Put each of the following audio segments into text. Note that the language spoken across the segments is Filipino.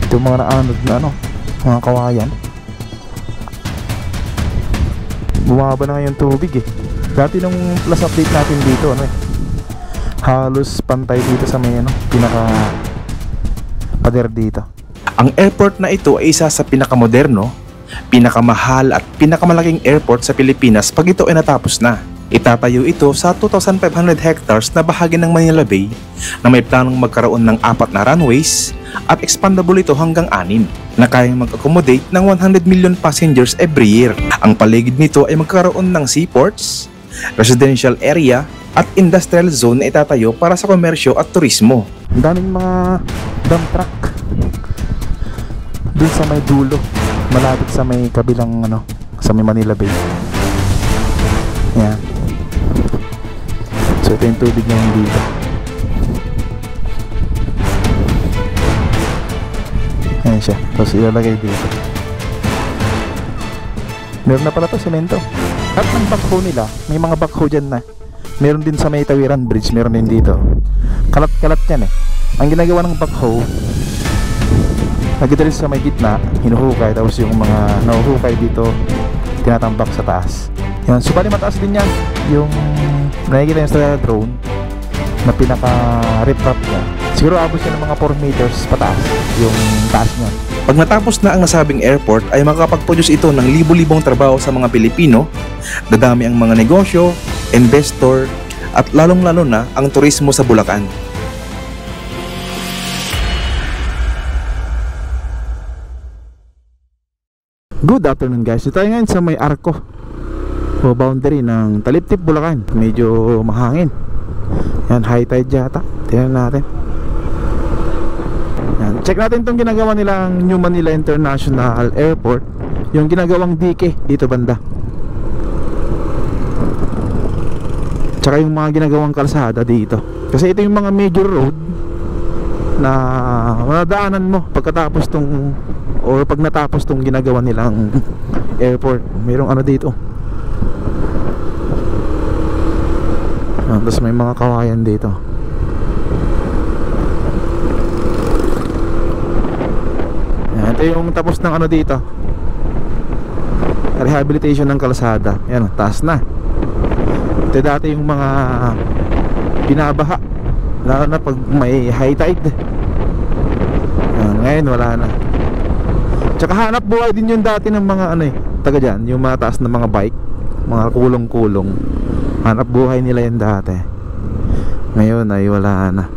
Yung mga naanod na ano, mga kawayan. Bumaba na ngayon tubig eh. Dati nung plus update natin dito, ano eh, halos pantay dito sa may ano, pinaka pader dito. Ang airport na ito ay isa sa pinakamoderno, pinakamahal at pinakamalaking airport sa Pilipinas pag ito ay natapos na. Itatayo ito sa 2,500 hectares na bahagi ng Manila Bay na may planong magkaroon ng 4 na runways at expandable ito hanggang 6 na kayang mag-accommodate ng 100 million passengers every year. Ang paligid nito ay magkaroon ng seaports, residential area at industrial zone na itatayo para sa komersyo at turismo. Ang daming mga dump truck dun sa may dulo, malapit sa may kabilang ano, sa may Manila Bay. Yan. So ito yung tubig ngayon dito. Ayan siya. Tapos ilalagay dito. Meron na pala to semento. At ng backhoe nila, may mga backhoe dyan na. Meron din sa may Tawiran Bridge, meron din dito. Kalat-kalat yan eh. Ang ginagawa ng backhoe, nagdadali sa may gitna, hinuhukay, tapos yung mga nahuhukay dito, tinatambak sa taas. Yan, so bali mataas din yan. Yung nakikita nyo sa drone na pinaka-rip-rap niya, siguro abot siya ng mga 4 meters pataas yung taas niya. Pag natapos na ang nasabing airport ay makakapag-produce ito ng libo-libong trabaho sa mga Pilipino, dadami ang mga negosyo, investor at lalong-lalo na ang turismo sa Bulacan. Good afternoon guys, ito tayo ngayon sa may arko o boundary ng Taliptip, Bulacan. Medyo mahangin. Yan, high tide yata. Tingnan natin. Yan, check natin itong ginagawa nilang New Manila International Airport, yung ginagawang dike dito banda, tsaka yung mga ginagawang kalsada dito. Kasi ito yung mga major road na madadaanan mo pagkatapos tong, or pag natapos tong ginagawa nilang airport. Mayroong ano dito. Tapos may mga kawayan dito. Yan, ito yung tapos ng ano dito, rehabilitation ng kalsada. Yan, taas na. Ito dati yung mga binabaha, lalo na pag may high tide. Yan, ngayon wala na. Tsaka hanap buhay din yung dati ng mga ano eh, taga dyan, yung mga taas na mga bike, mga kulong-kulong. Hanap buhay nila yan dati. Ngayon ay wala na.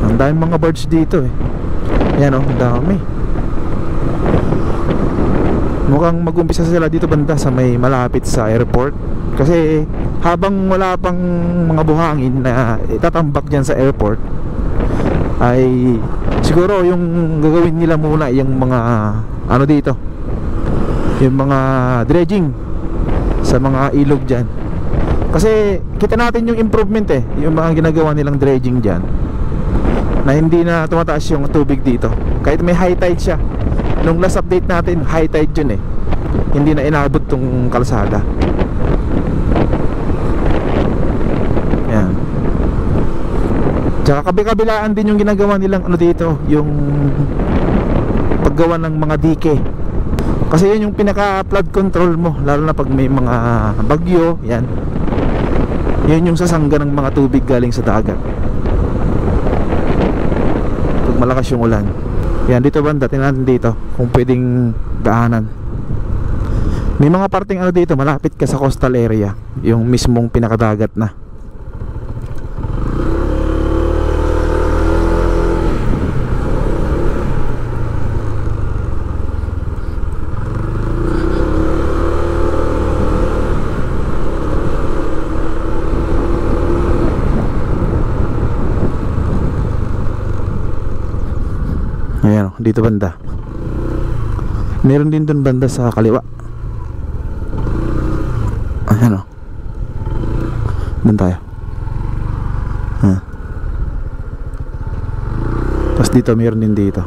Ang daming mga birds dito eh. Yan o, ang dami. Mukhang mag-umpisa sila dito banda sa may malapit sa airport. Kasi habang wala pang mga buhangin na itatambak dyan sa airport, ay siguro yung gagawin nila muna yung mga ano dito, yung mga dredging sa mga ilog dyan. Kasi kita natin yung improvement eh, yung mga ginagawa nilang dredging dyan, na hindi na tumataas yung tubig dito kahit may high tide siya. Nung last update natin, high tide yun eh, hindi na inabot tong kalsada. Yan. Tsaka kabi-kabilaan din yung ginagawa nilang ano dito, yung paggawa ng mga dike. Kasi yun yung pinaka flood control mo, lalo na pag may mga bagyo. Yan, yun yung sasangga ng mga tubig galing sa dagat pag malakas yung ulan. Yan, dito banda, tingnan natin dito kung pwedeng daanan. May mga parting ano dito, malapit ka sa coastal area, yung mismong pinakadagat na. Ayan, dito banda. Meron din dun banda sa kaliwa. Ayan o, dun tayo. Tapos dito meron din dito.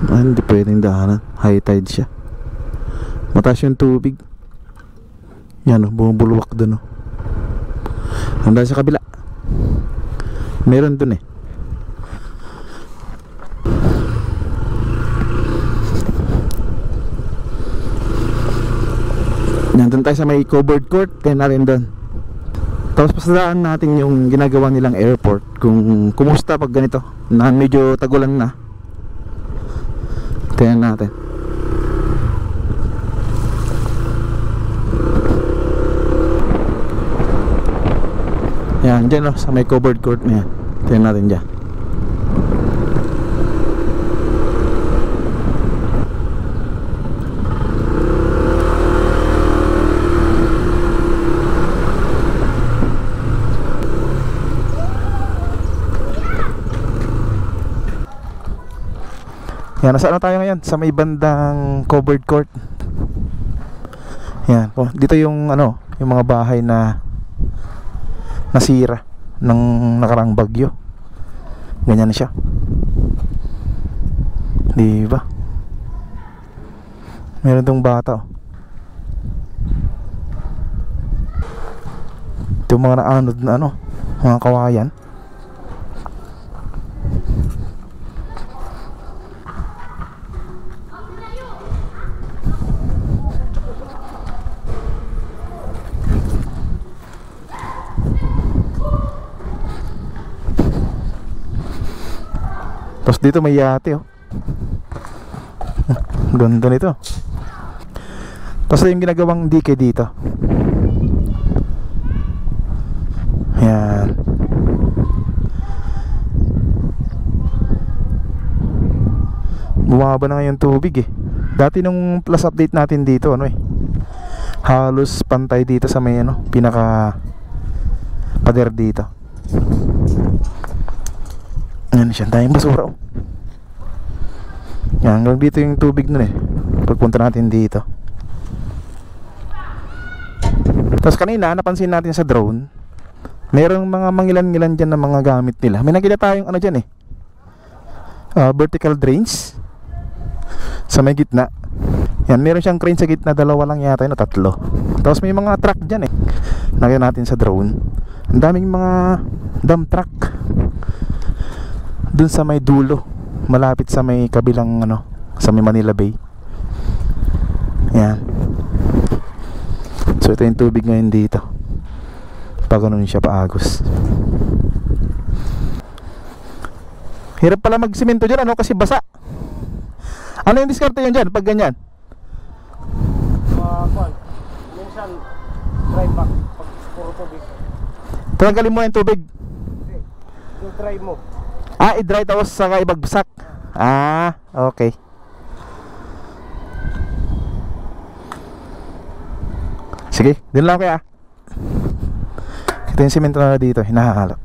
Hindi pwedeng daanan, high tide siya. Mataas yung tubig. Yan o, bumubulwak dun o. Handa sa kabila. Meron dun eh. Nandun tayo sa may covered court. Kaya na rin dun. Tapos pasadaan natin yung ginagawa nilang airport. Kung kumusta pag ganito na medyo tagulan na. Tingnan natin. Yan, dyan o, sa may covered court na yan. Tingnan natin dyan. Yan, nasa ano tayo ngayon? Sa may bandang covered court. Yan, oh, dito yung ano, yung mga bahay na nasira ng nakarang bagyo. Ganyan na siya. Di ba? Meron tong bata oh. Ito mga naanod na ano, mga kawayan. Tapos dito may yate oh. Ganda nito. Tapos yung ginagawang dike dito. Yan. Bumaba na ngayon tubig eh. Dati nung plus update natin dito ano eh, halos pantay dito sa may ano, pinaka pader dito. Yan siya, tayong basura oh. Yan, hanggang dito yung tubig nun eh, pagpunta natin dito. Tapos kanina napansin natin sa drone, merong mga mangilan-ngilan dyan na mga gamit nila. May nakita tayong ano dyan eh, vertical drains sa may gitna. Yan, meron siyang crane sa gitna, dalawa lang yata yun o tatlo. Tapos may mga truck dyan eh, nakita natin sa drone. Ang daming mga dump truck dun sa may dulo, malapit sa may kabilang ano, sa may Manila Bay. Yan. So ito yung tubig ngayon dito, pag ganun siya paagos. Hirap pala magsimento dyan ano, kasi basa. Ano yung diskarte yun dyan pag ganyan? Minsan dry back pag puro tubig. Tanggalin mo yung tubig. I-dry mo. Ah, i-dry tapos saka ibagsak. Ah, okay. Sige, din lang kaya. Ito yung simento na dito, hinahalo.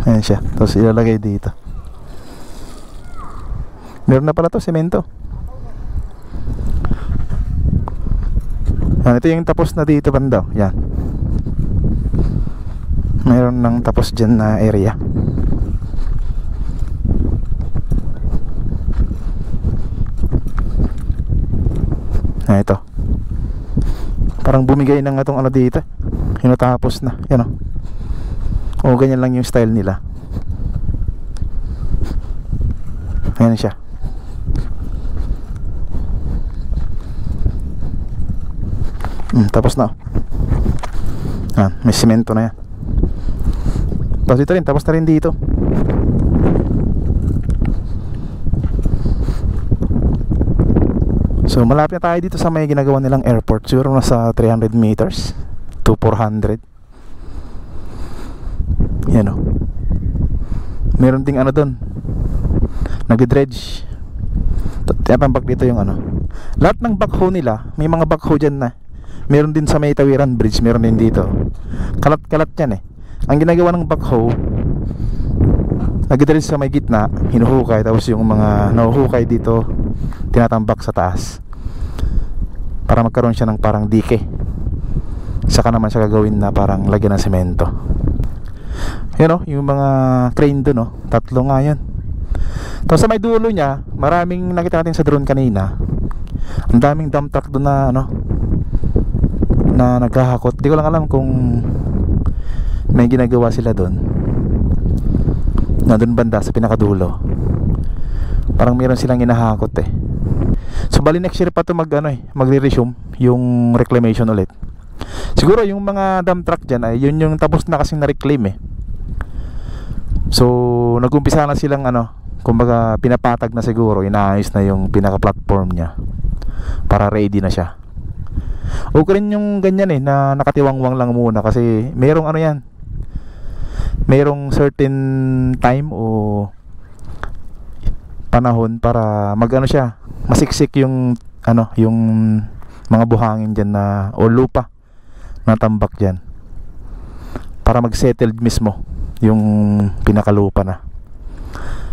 Ayan siya, tapos ilalagay dito. Meron na pala to, simento. Yan, ito yung tapos na dito banda. Yan. Meron nang tapos dyan na area. Na ito. Parang bumigay na nga itong ano dito. Hinatapos na. Yan o. O ganyan lang yung style nila. Ayan siya. Tapos na. Yan, may simento na yan. Tapos dito rin, tapos na rin dito. So malapit na tayo dito sa may ginagawa nilang airport. Siguro nasa 300 meters to 400. Yan o. Meron ding ano doon, nag-dredge. Tinatambak dito yung ano. Lahat ng backhoe nila, may mga backhoe dyan na. Meron din sa may Tawiran Bridge, meron din dito. Kalat-kalat yan eh. Ang ginagawa ng backhoe, nag-dredge sa may gitna, hinuhukay. Tapos yung mga nahuhukay dito, tinatambak sa taas para magkaroon siya ng parang dike. Saka naman siya gagawin na parang lagyan ng semento. Yun o, yung mga crane doon o, 3 nga yan. Tapos sa may dulo niya, maraming nakita natin sa drone kanina. Ang daming dump truck doon na ano, na naghahakot. Di ko lang alam kung may ginagawa sila doon, na doon banda sa pinakadulo. Parang meron silang inahakot eh. So bali next year pa to magre-resume yung reclamation ulit. Siguro yung mga dump truck dyan ay yun yung tapos na kasing na-reclaim eh. So nag-umpisa na silang kumbaga pinapatag na siguro, inaayos na yung pinaka-platform niya para ready na siya. Okay rin yung ganyan eh, na nakatiwangwang lang muna kasi merong yan, merong certain time o panahon para siya, masiksik yung yung mga buhangin dyan na o lupa na tambak dyan para mag-settled mismo yung pinakalupa na,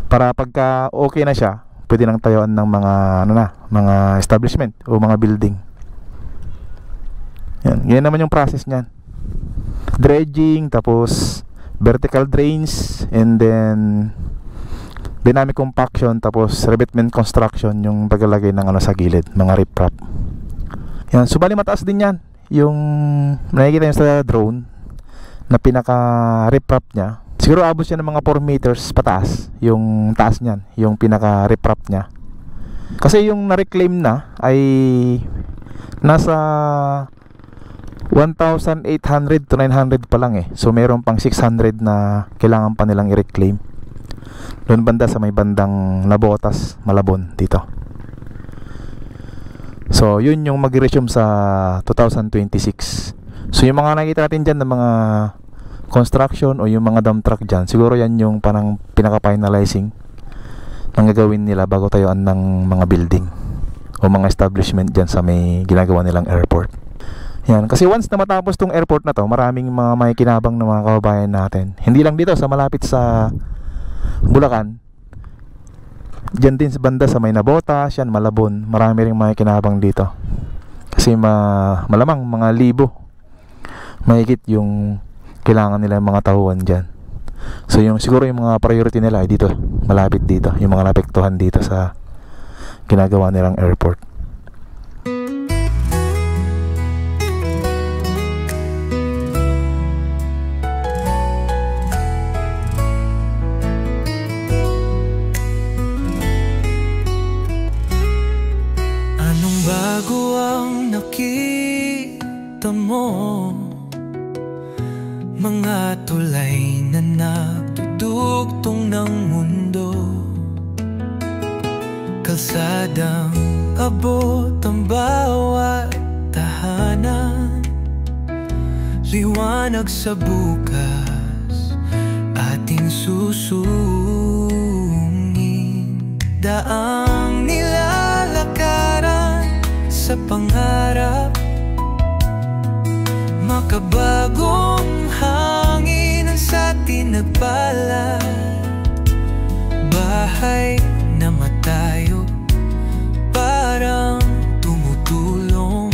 para pagka okay na siya pwede nang tayuan ng mga mga establishment o mga building. Yan naman yung process niyan. Dredging, tapos vertical drains, and then dynamic compaction, tapos revetment construction, yung paglalagay ng sa gilid, mga riprap. Yan, so bali mataas din yan. Yung nakikita nyo sa drone na pinaka riprap nya, siguro abot siya ng mga 4 meters pataas, yung taas niyan, yung pinaka riprap nya. Kasi yung na-reclaim na ay nasa 1,800 to 900 pa lang eh. So meron pang 600 na kailangan pa nilang i-reclaim doon banda sa may bandang Nabotas, Malabon dito. So yun yung mag-resume sa 2026. So yung mga nakita natin dyan ng mga construction o yung mga dump truck dyan, siguro yan yung parang pinaka-finalizing ng gagawin nila bago tayuan ng mga building o mga establishment dyan sa may ginagawa nilang airport. Yan, kasi once na matapos tong airport na to, maraming mga may kinabang ng mga kababayan natin. Hindi lang dito sa malapit sa Bulacan, diyan din sa banda sa may Nabotas, yan, Malabon, marami ring mga kinabang dito. Kasi malamang mga libo mahigit yung kailangan nila yung mga tauhan dyan. So yung siguro yung mga priority nila ay dito, malapit dito, yung mga napektuhan dito sa ginagawa nilang airport. Bago ang nakita mo, mga tulay na nagdudugtong ng mundo, kalsadang abot ang bawat tahanan, liwanag sa bukas ating susungin, daang nilalakaran sa pangarap, makabagong hangin ang sa atin nagpala, bahay na matayo parang tumutulong,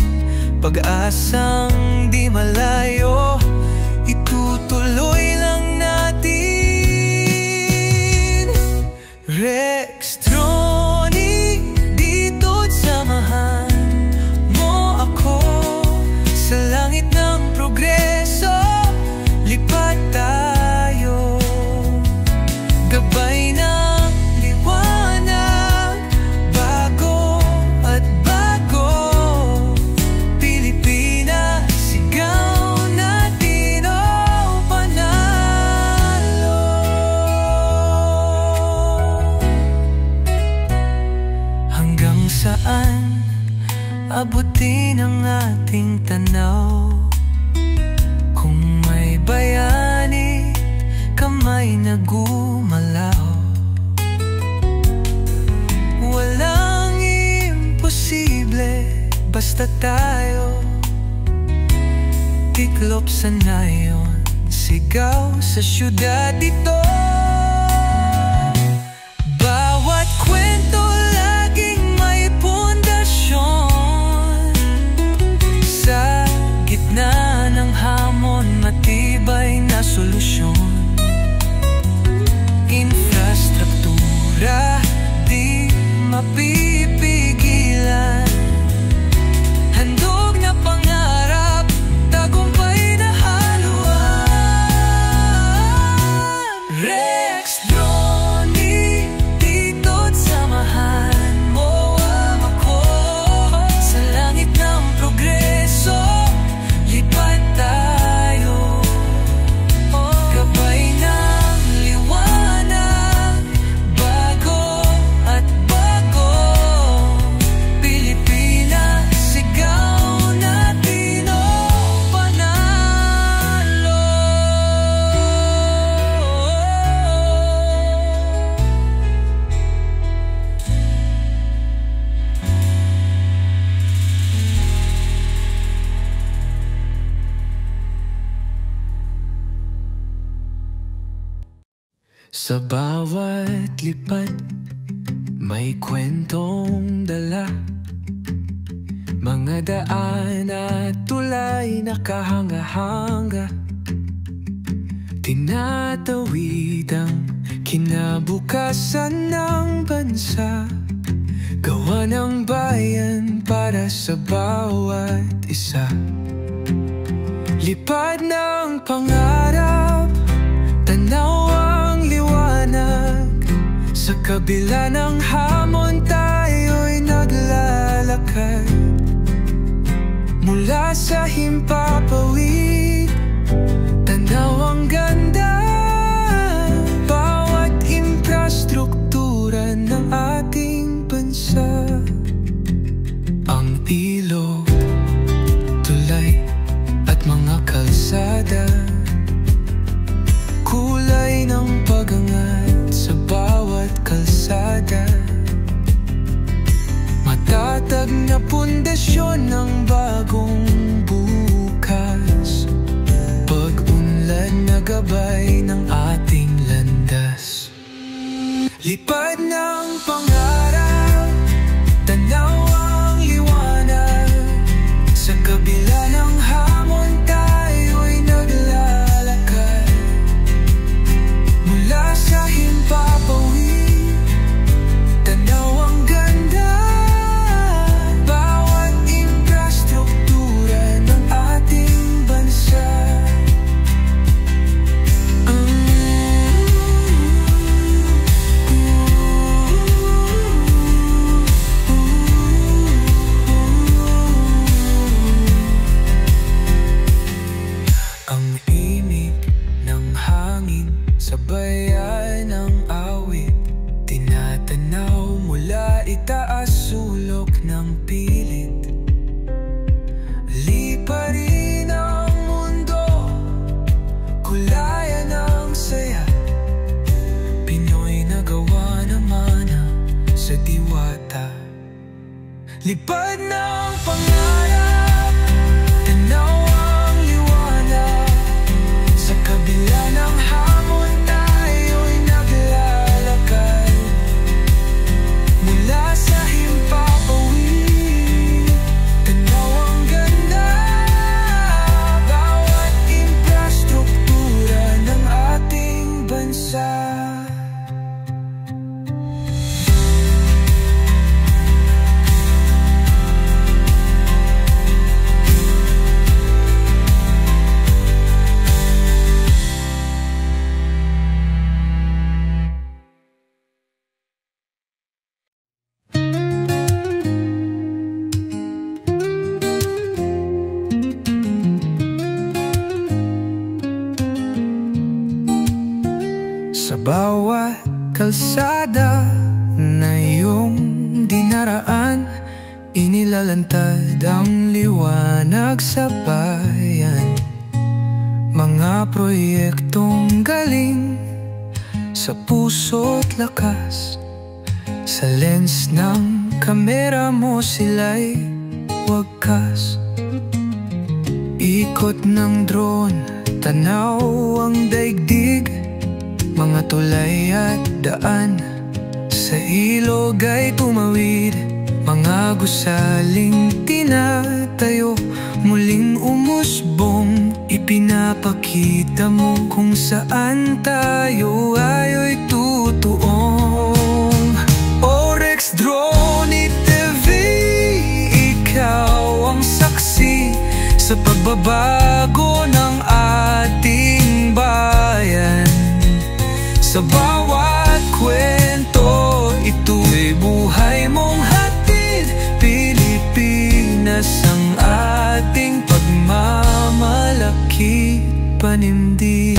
pag-asang di malayo, itutuloy lang natin. Rextronic, dito't samahan mo ako sa langit ng progreso, lipat tayo, gabay ng liwanag, bago at bago, Pilipinas, sigaw natin o panalo. Hanggang saan abutin ang ating tanaw, kung may bayani, kamay na gumalaw, walang imposible basta tayo tiklop sa nayon, sigaw sa syudad dito. Bawat kwento laging may pundasyon, sa gitna ng hamon matibay na solusyon, Rex Droni, dito't samahan mo ako sa langit ng progreso. Lipad tayo, gabay ng liwanag, bago at bago. Pilipinas, sigaw natin o panalo. Sa bawat lipad, may kwentong dala. Mga daan at tulay nakahanga-hanga, tinatawid ang kinabukasan ng bansa. Gawa ng bayan para sa bawat isa. Lipad ng pangarap, tanaw ang liwanag. Sa kabila ng hamon tayo'y naglalakad. Mula sa himpapawid, tanaw ang ganda. Bawat infrastruktura ng ating bansa. Ang ilog, tulay at mga kalsada, kulay ng pag-angat sa bawat kalsada. Matatag na pundasyon ng bagong bukas, pag-unlad na gabay ng ating landas. Lipad ng pangarap, tanaw ang liwanag. Sa kabila ng hamon tayo'y naglalakad. Mula sa himpapawid, tanaw ang ganda. Bawat infrastruktura ng ating bansa. Ang imig ng hangin, sabayan ng awit, tinatanaw mula itaas sulok ng pilit. Liparin ang mundo, kulayan ng saya. Pinoy na gawa naman sa diwata. Lipad ng pangarap, tanaw ang liwanag. Sa kabila ng hamon tayo'y naglalakad. Mula sa himpapawid, tanaw ang ganda. Bawat infrastruktura ng ating bansa. Sa bawat kalsada na iyong dinaraan, inilalantad ang liwanag sa bayan. Mga proyektong galing sa puso't lakas. Sa lens ng kamera mo sila'y wagkas. Ikot ng drone, tanaw ang daigdig. Mga tulay at daan, sa ilog ay tumawid. Mga gusaling tinatayo, muling umusbong. Ipinapakita mo kung saan tayo ayo'y tutuong. Rex Droni TV, ikaw ang saksi sa pagbabago ng ating bayan. sa bahay.